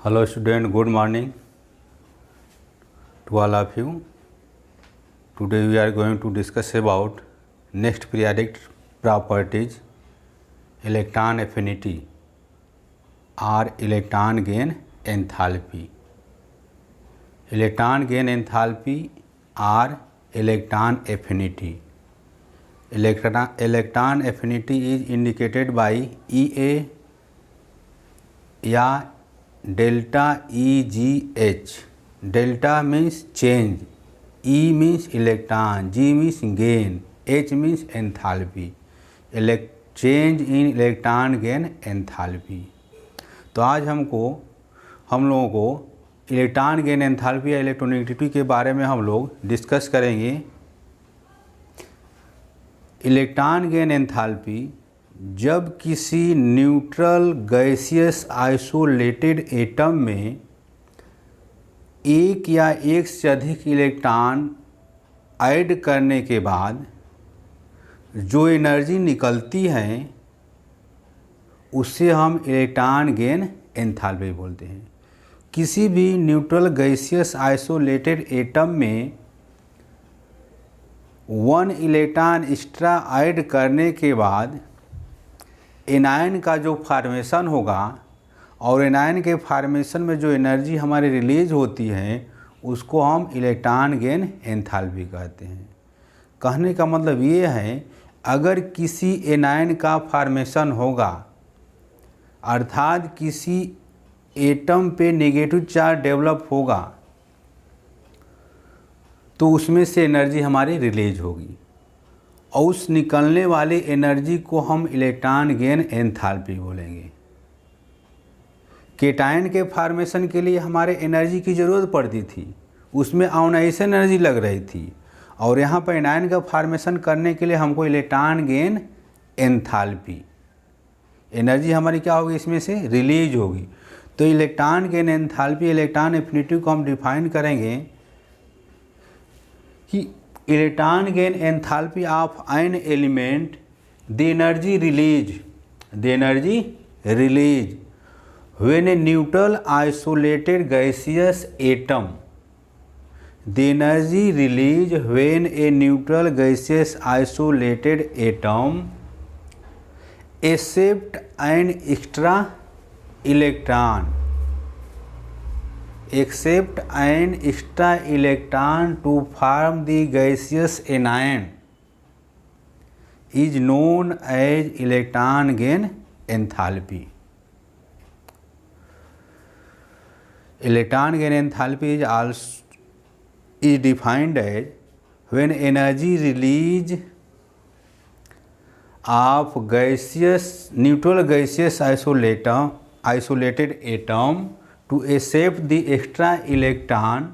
Hello student, good morning to all of you. Today we are going to discuss about next periodic properties, electron affinity or electron gain enthalpy. Electron gain enthalpy or electron affinity. Electron affinity is indicated by EA या delta EGH. Delta means change, E means electron, G means gain, H means enthalpy. Change in electron gain enthalpy. तो आज हम लोगों को electron gain enthalpy या electronegativity के बारे में हम लोग डिस्कस करेंगे. इलेक्ट्रॉन गेन एंथैल्पी जब किसी न्यूट्रल गैसियस आइसोलेटेड एटम में एक या एक से अधिक इलेक्ट्रॉन ऐड करने के बाद जो एनर्जी निकलती है उससे हम इलेक्ट्रॉन गेन एंथैल्पी बोलते हैं. किसी भी न्यूट्रल गैसियस आइसोलेटेड एटम में 1 इलेक्ट्रॉन एक्स्ट्रा ऐड करने के बाद एनायन का जो फार्मेशन होगा और एनायन के फार्मेशन में जो एनर्जी हमारी रिलीज होती है उसको हम इलेक्ट्रॉन गेन एंथैल्पी कहते हैं. कहने का मतलब ये है, अगर किसी एनायन का फार्मेशन होगा अर्थात किसी एटम पे नेगेटिव चार्ज डेवलप होगा तो उसमें से एनर्जी हमारी रिलीज होगी और उस निकलने वाली एनर्जी को हम इलेक्ट्रॉन गेन एंथैल्पी बोलेंगे. केटायन के फार्मेशन के लिए हमारे एनर्जी की ज़रूरत पड़ती थी, उसमें आयोनाइजेशन एनर्जी लग रही थी, और यहाँ पर एनायन का फार्मेशन करने के लिए हमको इलेक्ट्रॉन गेन एंथैल्पी एनर्जी हमारी क्या होगी, इसमें से रिलीज होगी. तो electron gain enthalpy electron affinity को हम डिफाइन करेंगे कि electron gain enthalpy of an element the energy release when a neutral isolated gaseous atom the energy release when a neutral gaseous isolated atom accept an extra electron except an extra electron to form the gaseous anion is known as electron gain enthalpy. Electron gain enthalpy is defined as when energy release of neutral gaseous isolated atom to accept the extra electron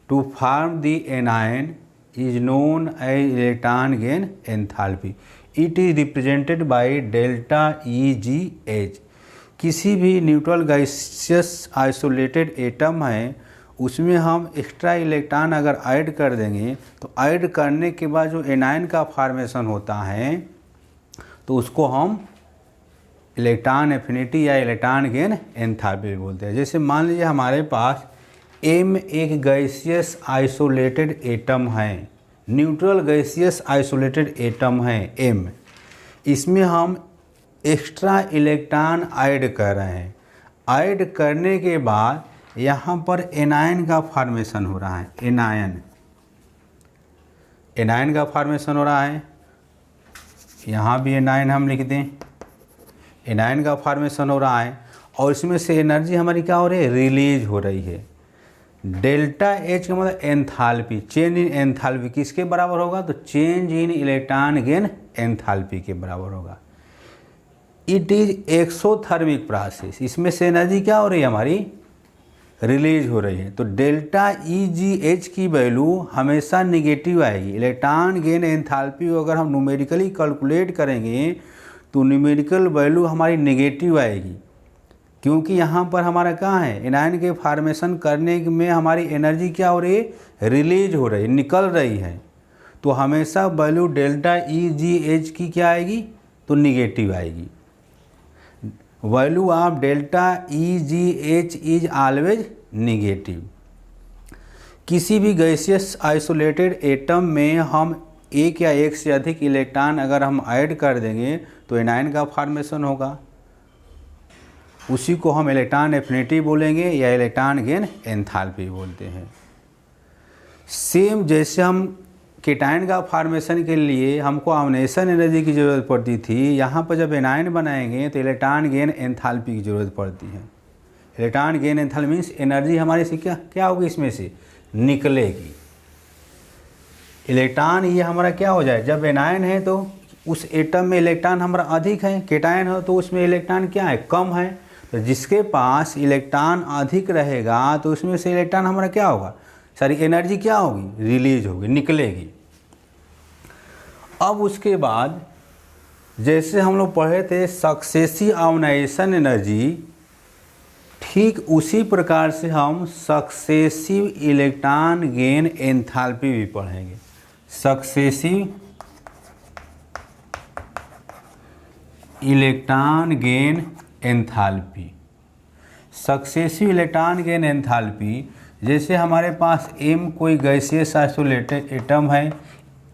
to form the anion is known as electron gain enthalpy. It is represented by delta EGH. किसी भी neutral gaseous isolated atom है उसमें हम extra electron अगर add कर देंगे तो add करने के बाद जो एनायन का फार्मेशन होता है तो उसको हम इलेक्ट्रॉन एफिनिटी या इलेक्ट्रॉन गेन एंथैल्पी बोलते हैं. जैसे मान लीजिए हमारे पास M एक गैसियस आइसोलेटेड एटम है, न्यूट्रल गैसियस आइसोलेटेड एटम है M. इसमें हम एक्स्ट्रा इलेक्ट्रॉन ऐड कर रहे हैं. ऐड करने के बाद यहाँ पर एनायन का फार्मेशन हो रहा है. एनायन का फार्मेशन हो रहा है. यहाँ भी एनायन हम लिख दें. एनायन का फार्मेशन हो रहा है और इसमें से एनर्जी हमारी क्या हो रही है, रिलीज हो रही है. डेल्टा H का मतलब एंथैल्पी, चेंज इन एंथैल्पी किसके बराबर होगा, तो change in electron gain enthalpy के बराबर होगा. It is exothermic process. इसमें से एनर्जी क्या हो रही है, हमारी रिलीज हो रही है. तो डेल्टा EGH की वैल्यू हमेशा निगेटिव आएगी. इलेक्ट्रॉन गेन एंथैल्पी को अगर हम न्यूमेरिकली कैलकुलेट करेंगे तो न्यूमेरिकल वैल्यू हमारी नेगेटिव आएगी, क्योंकि यहाँ पर हमारा कहाँ है, एनायन के फार्मेशन करने में हमारी एनर्जी क्या हो रही है, रिलीज हो रही है, निकल रही है. तो हमेशा वैल्यू डेल्टा EGH की क्या आएगी, तो निगेटिव आएगी. Value of delta EgH is always negative. किसी भी गैसियस आइसोलेटेड एटम में हम एक या एक से अधिक इलेक्ट्रॉन अगर हम ऐड कर देंगे तो एनायन का फॉर्मेशन होगा। उसी को हम इलेक्ट्रॉन एफिनिटी बोलेंगे या इलेक्ट्रॉन गेन एंथैल्पी बोलते हैं। सेम जैसे हम केटायन का फॉर्मेशन के लिए हमको आयोनाइजेशन एनर्जी की ज़रूरत पड़ती थी, यहाँ पर जब एनायन बनाएंगे तो इलेक्ट्रॉन गेन एंथैल्पी की ज़रूरत पड़ती है। Electron gain enthalpy means energy हमारे से क्या होगी, इसमें से निकलेगी। इलेक्ट्रॉन ये हमारा क्या हो जाए, जब एनायन है तो उस एटम में इलेक्ट्रॉन हमारा अधिक है, केटायन हो तो उसमें इलेक्ट्रॉन क्या है, कम है। तो जिसके पास इलेक्ट्रॉन अधिक रहेगा तो उसमें से इलेक्ट्रॉन हमारा क्या होगा, सारी एनर्जी क्या होगी, रिलीज होगी, निकलेगी। अब उसके बाद जैसे हम लोग पढ़े थे सक्सेसिव आयोनाइजेशन एनर्जी, ठीक उसी प्रकार से हम सक्सेसिव इलेक्ट्रॉन गेन एंथैल्पी भी पढ़ेंगे। Successive electron gain enthalpy, successive electron gain enthalpy, जैसे हमारे पास M कोई गैसियस आइसोलेटेड एटम है,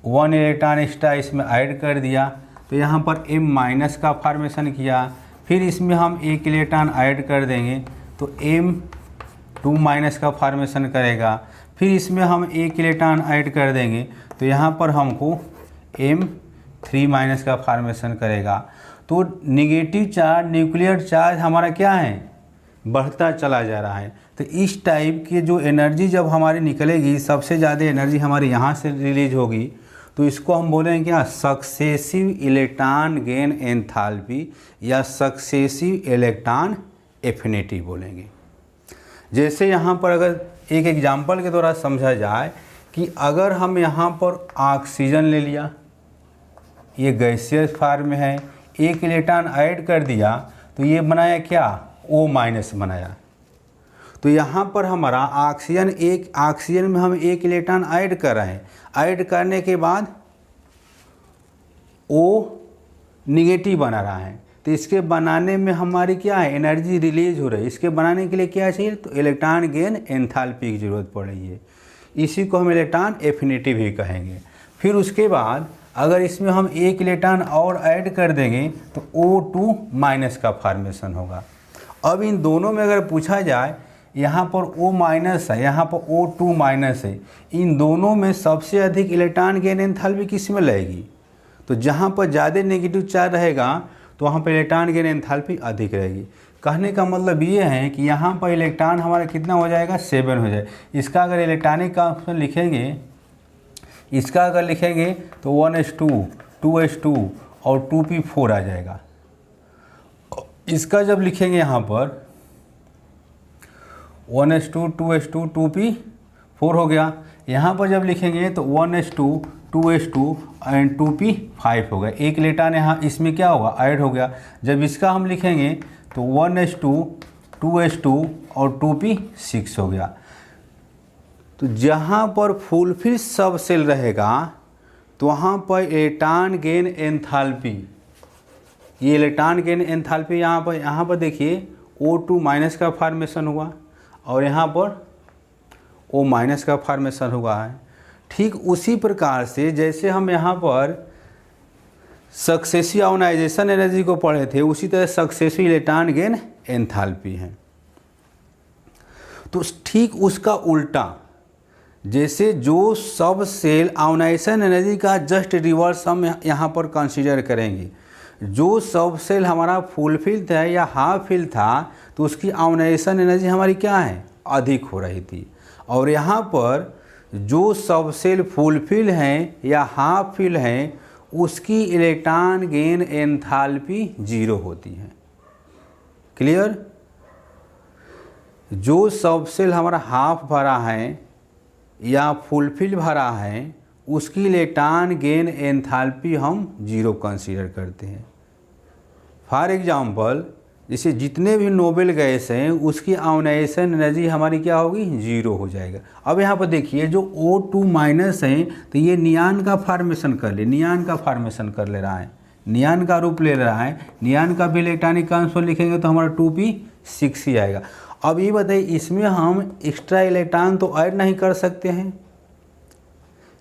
1 इलेक्ट्रॉन एक्स्ट्रा इसमें ऐड कर दिया तो यहाँ पर M माइनस का फॉर्मेशन किया, फिर इसमें हम एक इलेक्ट्रॉन ऐड कर देंगे तो M2 माइनस का फॉर्मेशन करेगा, फिर इसमें हम एक इलेक्ट्रॉन ऐड कर देंगे तो यहाँ पर हमको M3 माइनस का फॉर्मेशन करेगा। तो निगेटिव चार्ज, न्यूक्लियर चार्ज हमारा क्या है, बढ़ता चला जा रहा है। तो इस टाइप की जो एनर्जी जब हमारी निकलेगी, सबसे ज़्यादा एनर्जी हमारे यहाँ से रिलीज होगी, तो इसको हम बोलेंगे क्या, सक्सेसिव इलेक्ट्रॉन गेन एंथैल्पी या सक्सेसिव इलेक्ट्रॉन एफिनिटी बोलेंगे। जैसे यहाँ पर अगर एक एग्जांपल के द्वारा समझा जाए कि अगर हम यहाँ पर ऑक्सीजन ले लिया, ये गैसियस फॉर्म में है, एक इलेक्ट्रॉन ऐड कर दिया तो ये बनाया क्या, O माइनस बनाया। तो यहाँ पर हमारा ऑक्सीजन में हम एक इलेक्ट्रॉन ऐड कर रहे हैं, ऐड करने के बाद O निगेटिव बना रहा है, तो इसके बनाने में हमारी क्या है, एनर्जी रिलीज हो रही है। इसके बनाने के लिए क्या चाहिए, तो इलेक्ट्रॉन गेन एंथैल्पी की ज़रूरत पड़ रही है। इसी को हम इलेक्ट्रॉन एफिनिटी भी कहेंगे। फिर उसके बाद अगर इसमें हम एक इलेक्ट्रॉन और ऐड कर देंगे तो O2 माइनस का फॉर्मेशन होगा। अब इन दोनों में अगर पूछा जाए, यहाँ पर O माइनस है, यहाँ पर O2 माइनस है, इन दोनों में सबसे अधिक इलेक्ट्रॉन गेन एंथैल्पी किस में लगेगी, तो जहाँ पर ज़्यादा नेगेटिव चार्ज रहेगा तो वहाँ पर इलेक्ट्रॉन गेन एंथैल्पी अधिक रहेगी। कहने का मतलब ये है कि यहाँ पर इलेक्ट्रॉन हमारा कितना हो जाएगा, 7 हो जाए। इसका अगर इलेक्ट्रॉनिक का ऑप्शन लिखेंगे, इसका अगर लिखेंगे तो 1s2, 2s2 और 2p4 आ जाएगा। इसका जब लिखेंगे यहाँ पर 1s2, 2s2, 2p4 हो गया। यहाँ पर जब लिखेंगे तो 1s2, 2s2 एंड 2p5 हो गया। एक इलेक्ट्रॉन यहाँ इसमें क्या होगा, ऐड हो गया। जब इसका हम लिखेंगे तो 1s2, 2s2 और 2p6 हो गया। तो जहाँ पर फुलफिल सब सेल रहेगा तो वहाँ पर इलेक्ट्रॉन गेन एंथैल्पी, ये इलेक्ट्रॉन गेन एंथैल्पी यहाँ पर देखिए O2 माइनस का फॉर्मेशन हुआ और यहाँ पर O माइनस का फॉर्मेशन हुआ है। ठीक उसी प्रकार से जैसे हम यहाँ पर सक्सेसिव आयोनाइजेशन एनर्जी को पढ़े थे, उसी तरह सक्सेसिव इलेक्ट्रॉन गेन एंथैल्पी है। तो ठीक उसका उल्टा, जैसे जो सब सेल आयोनाइजेशन एनर्जी का जस्ट रिवर्स हम यहाँ पर कंसीडर करेंगे। जो सब सेल हमारा फुलफिल था या हाफ फिल था तो उसकी आयोनाइजेशन एनर्जी हमारी क्या है, अधिक हो रही थी। और यहाँ पर जो सब सेल फुलफिल हैं या हाफ फिल हैं उसकी इलेक्ट्रॉन गेन एंथैल्पी 0 होती है। क्लियर? जो सब सेल हमारा हाफ भरा है या फुलफिल भरा है उसकी इलेक्ट्रॉन गेन एंथैल्पी हम 0 कंसीडर करते हैं। फॉर एग्जांपल, जैसे जितने भी नोबेल गैस हैं उसकी आयोनाइजेशन एनर्जी हमारी क्या होगी, 0 हो जाएगा। अब यहाँ पर देखिए जो O2 माइनस है तो ये नियान का फॉर्मेशन कर ले, नियान का फॉर्मेशन कर ले रहा है। नियान का रूप ले रहा है, नियान का भी इलेक्ट्रॉनिक ट्रांसफर लिखेंगे तो हमारा 2p6 ही आएगा। अब ये बताइए इसमें हम एक्स्ट्रा इलेक्ट्रॉन तो ऐड नहीं कर सकते हैं,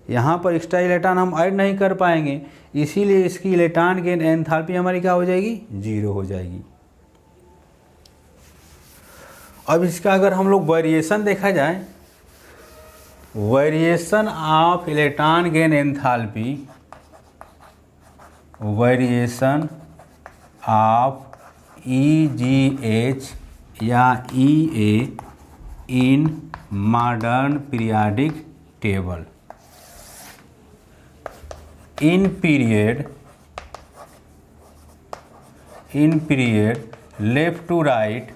यहाँ पर एक्स्ट्रा इलेक्ट्रॉन हम ऐड नहीं कर पाएंगे, इसीलिए इसकी इलेक्ट्रॉन गेन एंथैल्पी हमारी क्या हो जाएगी, 0 हो जाएगी। अब इसका अगर हम लोग वेरिएशन देखा जाए, variation of electron gain enthalpy, variation of EGH या EA in modern periodic table in period left to right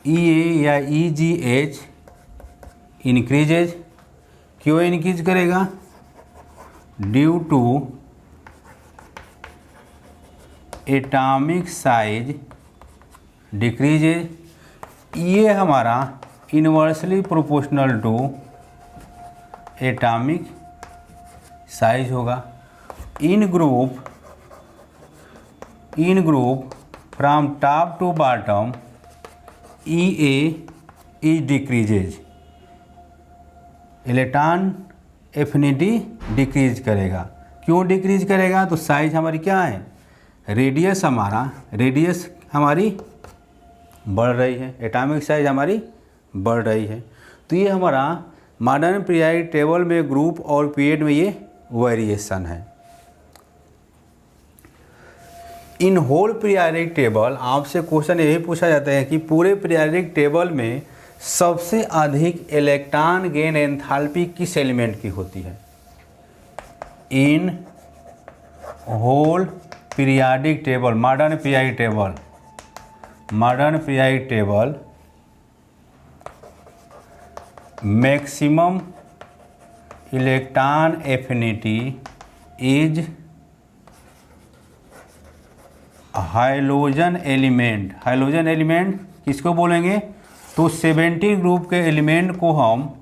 EA या EGH इंक्रीजेज, क्यों इंक्रीज करेगा, due to atomic size decreases, ये हमारा inversely proportional to atomic size होगा। In group from top to bottom EA is decreases, electron affinity decrease करेगा, क्यों decrease करेगा, तो साइज हमारी क्या है, रेडियस हमारी बढ़ रही है, एटॉमिक साइज हमारी बढ़ रही है। तो ये हमारा मॉडर्न पीरियोडिक टेबल में ग्रुप और पीरियड में ये वेरिएशन है। इन होल पीरियोडिक टेबल आपसे क्वेश्चन यही पूछा जाता है कि पूरे पीरियोडिक टेबल में सबसे अधिक इलेक्ट्रॉन गेन एंथैल्पी किस एलिमेंट की होती है। In whole periodic table, modern periodic table maximum electron affinity is halogen element. Halogen element किसको बोलेंगे, तो 17 ग्रुप के एलिमेंट को हम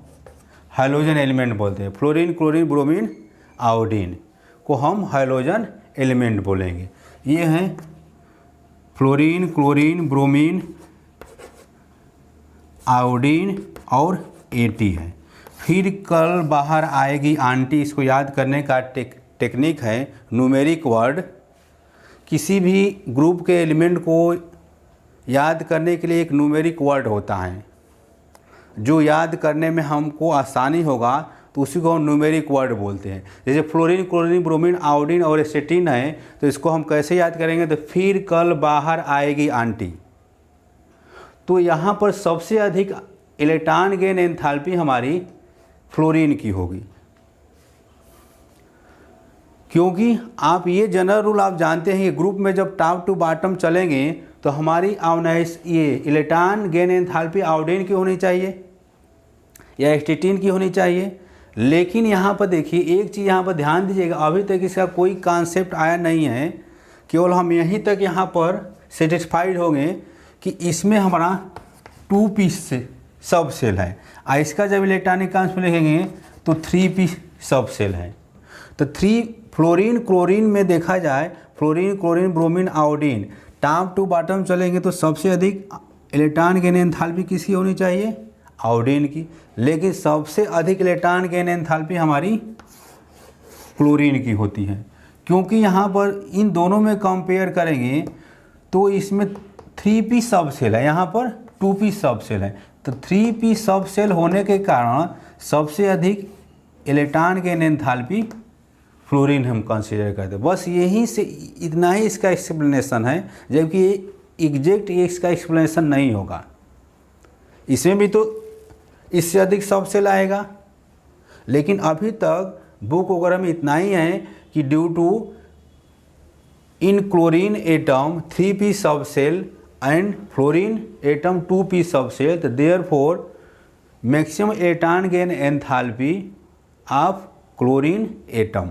हाइलोजन एलिमेंट बोलते हैं। फ्लोरीन, क्लोरीन, ब्रोमीन, आयोडीन को हम हाइलोजन एलिमेंट बोलेंगे। ये हैं फ्लोरीन, क्लोरीन, ब्रोमीन, आयोडीन और AT है। फिर कल बाहर आएगी आंटी, इसको याद करने का टेक्निक है न्यूमेरिक वर्ड। किसी भी ग्रुप के एलिमेंट को याद करने के लिए एक न्यूमेरिक वर्ड होता है, जो याद करने में हमको आसानी होगा तो उसी को हम न्यूमेरिक वर्ड बोलते हैं। जैसे फ्लोरीन, क्लोरीन, ब्रोमीन, आयोडीन और एसेटिन है, तो इसको हम कैसे याद करेंगे, तो फिर कल बाहर आएगी आंटी। तो यहाँ पर सबसे अधिक इलेक्ट्रॉन गेन एंथैल्पी हमारी फ्लोरीन की होगी, क्योंकि आप ये जनरल रूल आप जानते हैं कि ग्रुप में जब टॉप टू बॉटम चलेंगे तो हमारी ये इलेक्ट्रॉन गेन एंथैल्पी आयोडीन की होनी चाहिए या एस्टेटिन की होनी चाहिए। लेकिन यहाँ पर देखिए एक चीज़ यहाँ पर ध्यान दीजिएगा, अभी तक इसका कोई कॉन्सेप्ट आया नहीं है, केवल हम यहीं तक यहाँ पर सेटिस्फाइड होंगे कि इसमें हमारा 2p सब सेल है, और इसका जब इलेक्ट्रॉनिक ट्रांसफर लिखेंगे तो 3p सब सेल है। तो 3 फ्लोरीन क्लोरीन में देखा जाए, fluorine chlorine bromine iodine top to bottom चलेंगे तो सबसे अधिक इलेक्ट्रॉन गेन एंथैल्पी किसकी होनी चाहिए, आयोडीन की। लेकिन सबसे अधिक इलेक्ट्रॉन गेन एंथैल्पी हमारी क्लोरीन की होती है, क्योंकि यहाँ पर इन दोनों में कंपेयर करेंगे तो इसमें 3p सब सेल है, यहाँ पर 2p सब सेल है। तो 3p सब सेल होने के कारण सबसे अधिक इलेक्ट्रॉन गेन एंथैल्पी फ्लोरीन हम कंसीडर करते हैं। बस यहीं से इतना ही इसका एक्सप्लेनेशन है, जबकि एग्जैक्ट इसका एक्सप्लेनेशन नहीं होगा। इसमें भी तो इससे अधिक सब सेल आएगा, लेकिन अभी तक बुक वगैरह में इतना ही है कि due to in chlorine atom 3p sub cell and fluorine atom 2p सब सेल, तो therefore maximum electron gain enthalpy of chlorine atom.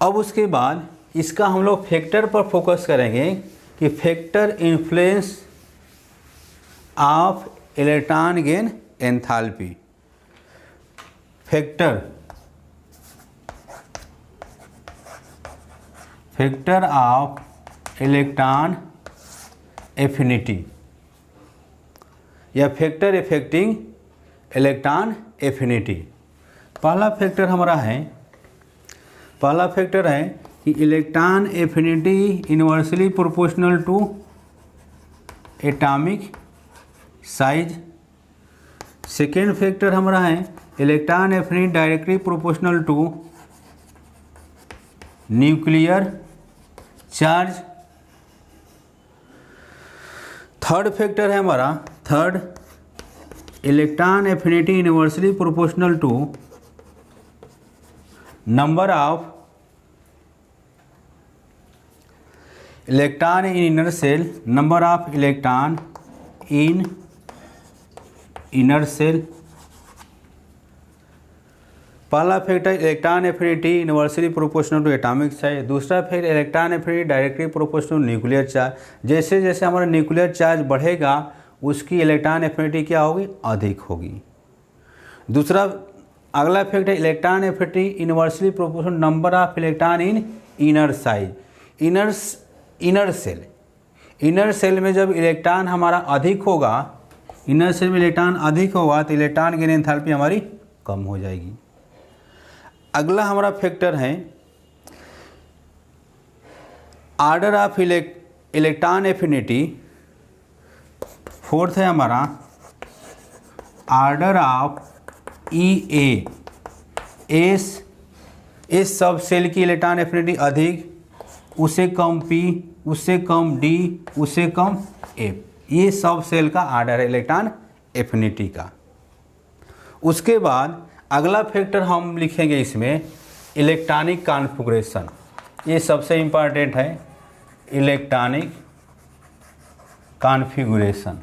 अब उसके बाद इसका हम लोग फैक्टर पर फोकस करेंगे कि factor influence of electron gain enthalpy. Factor factor of electron affinity या फैक्टर इफेक्टिंग इलेक्ट्रॉन एफिनिटी। पहला फैक्टर है कि electron affinity inversely proportional to atomic size. Second factor हमारा है electron affinity directly proportional to nuclear charge. Third factor है हमारा electron affinity inversely proportional to number of electron in inner shell, number of electron in inner shell. पहला factor electron affinity inversely proportional to atomic size. दूसरा factor electron affinity directly proportional to nuclear charge. जैसे जैसे हमारा nuclear charge बढ़ेगा उसकी electron affinity क्या होगी, अधिक होगी। दूसरा अगला factor electron affinity inversely proportional number of electron in inner size. Inner shell में जब इलेक्ट्रॉन हमारा अधिक होगा, इनर सेल में इलेक्ट्रॉन अधिक होगा तो इलेक्ट्रॉन गेन एंथैल्पी हमारी कम हो जाएगी। अगला हमारा फैक्टर है order of electron affinity. Fourth है हमारा आर्डर ऑफ ई एस सब सेल की इलेक्ट्रॉन एफिनिटी अधिक, उससे कम पी, उससे कम डी, उससे कम एफ। ये सब सेल का आर्डर है इलेक्ट्रॉन एफिनिटी का। उसके बाद अगला फैक्टर हम लिखेंगे इसमें इलेक्ट्रॉनिक कॉन्फ़िगरेशन। ये सबसे इम्पॉर्टेंट है, इलेक्ट्रॉनिक कॉन्फ़िगरेशन।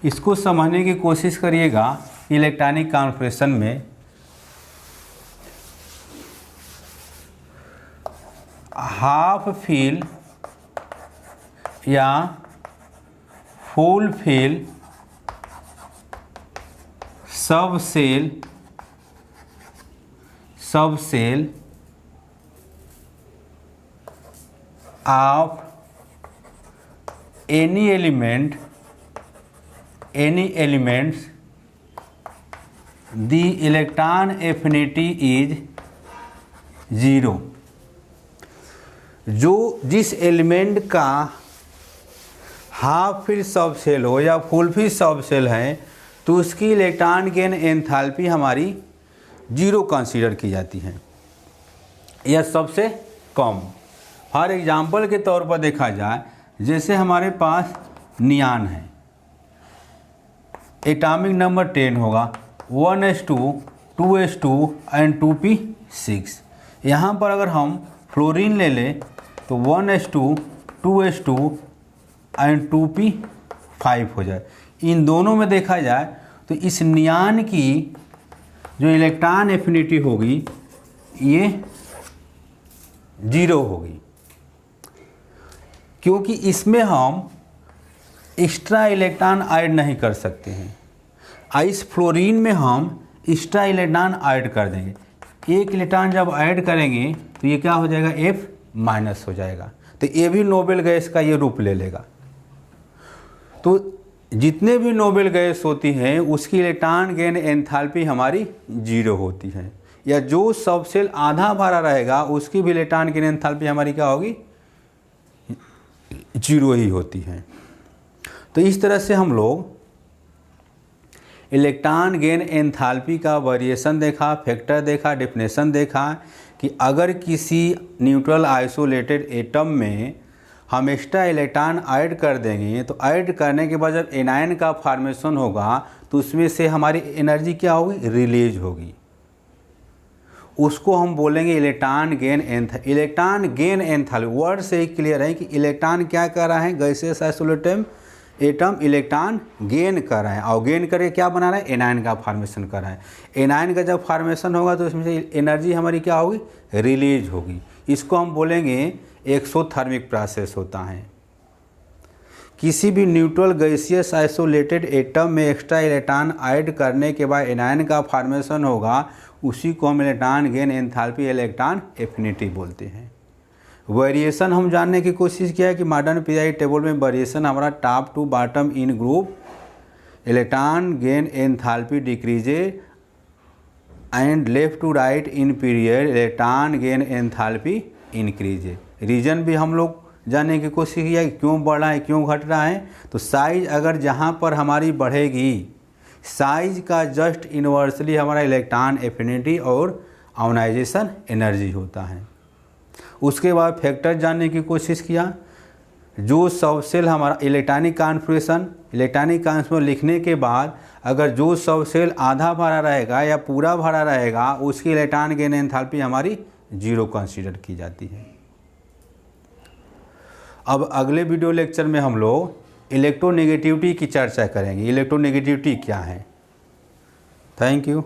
इसको समझने की कोशिश करिएगा। इलेक्ट्रॉनिक कॉन्फ़िगरेशन में हाफ फिल या full fill sub shell of any elements the electron affinity is 0। जिस एलिमेंट का हाफ फिल सब सेल हो या फुल फिल सब सेल है तो उसकी इलेक्ट्रॉन गेन एंथैल्पी हमारी 0 कंसीडर की जाती है या सबसे कम। फॉर एग्जांपल के तौर पर देखा जाए, जैसे हमारे पास नियान है, एटॉमिक नंबर 10 होगा, 1s2 2s2 एंड 2p6। यहाँ पर अगर हम फ्लोरीन ले लें तो 1s2 2s2 एंड 2p5 हो जाए। इन दोनों में देखा जाए तो इस नियान की जो इलेक्ट्रॉन एफिनिटी होगी ये 0 होगी, क्योंकि इसमें हम एक्स्ट्रा इलेक्ट्रॉन ऐड नहीं कर सकते हैं। इस फ्लोरीन में हम एक्स्ट्रा इलेक्ट्रॉन ऐड कर देंगे। एक इलेक्ट्रॉन जब ऐड करेंगे तो ये क्या हो जाएगा, F माइनस हो जाएगा। तो ये भी नोबेल गैस का ये रूप ले लेगा। तो जितने भी नोबेल गैस होती हैं उसकी इलेक्ट्रॉन गेन एंथैल्पी हमारी 0 होती है, या जो सब सेल आधा भरा रहेगा उसकी भी इलेक्ट्रॉन गेन एंथैल्पी हमारी क्या होगी, 0 ही होती है। तो इस तरह से हम लोग इलेक्ट्रॉन गेन एंथैल्पी का वेरिएशन देखा, फैक्टर देखा, डेफिनेशन देखा कि अगर किसी न्यूट्रल आइसोलेटेड एटम में हम एक्स्ट्रा इलेक्ट्रॉन ऐड कर देंगे तो ऐड करने के बाद जब एनायन का फॉर्मेशन होगा तो उसमें से हमारी एनर्जी क्या होगी, रिलीज होगी। उसको हम बोलेंगे इलेक्ट्रॉन गेन एंथैल्पी। वर्ड से ही क्लियर है कि इलेक्ट्रॉन क्या कर रहा है, gaseous isolated atom electron gain कर रहा है, और गेन करके क्या बना रहा है, एनायन का फॉर्मेशन कर रहा है। एनायन का जब फॉर्मेशन होगा तो इसमें से एनर्जी हमारी क्या होगी, रिलीज होगी। इसको हम बोलेंगे एक्सोथर्मिक प्रोसेस होता है। किसी भी न्यूट्रल गैसियस आइसोलेटेड एटम में एक्स्ट्रा इलेक्ट्रॉन ऐड करने के बाद एनायन का फॉर्मेशन होगा, उसी को हम electron gain enthalpy electron affinity बोलते हैं। वेरिएशन हम जानने की कोशिश किया है कि मॉडर्न पीरियोडिक टेबल में वेरिएशन हमारा top to bottom in group, electron gain enthalpy decreases and left to right in period electron gain enthalpy increases. Reason भी हम लोग जानने की कोशिश किया कि क्यों बढ़ रहा है, क्यों घट रहा है। तो साइज अगर जहाँ पर हमारी बढ़ेगी, साइज का जस्ट इन्वर्सली हमारा इलेक्ट्रॉन एफिनिटी और आयोनाइजेशन एनर्जी होता है। उसके बाद फैक्टर जानने की कोशिश किया। जो सब सेल हमारा इलेक्ट्रॉनिक कॉन्फ़िगरेशन लिखने के बाद अगर जो सब सेल आधा भरा रहेगा या पूरा भरा रहेगा, उसकी इलेक्ट्रॉन गेन एंथैल्पी हमारी 0 कंसीडर की जाती है। अब अगले वीडियो लेक्चर में हम लोग इलेक्ट्रोनेगेटिविटी की चर्चा करेंगे। इलेक्ट्रोनेगेटिविटी क्या है। Thank you.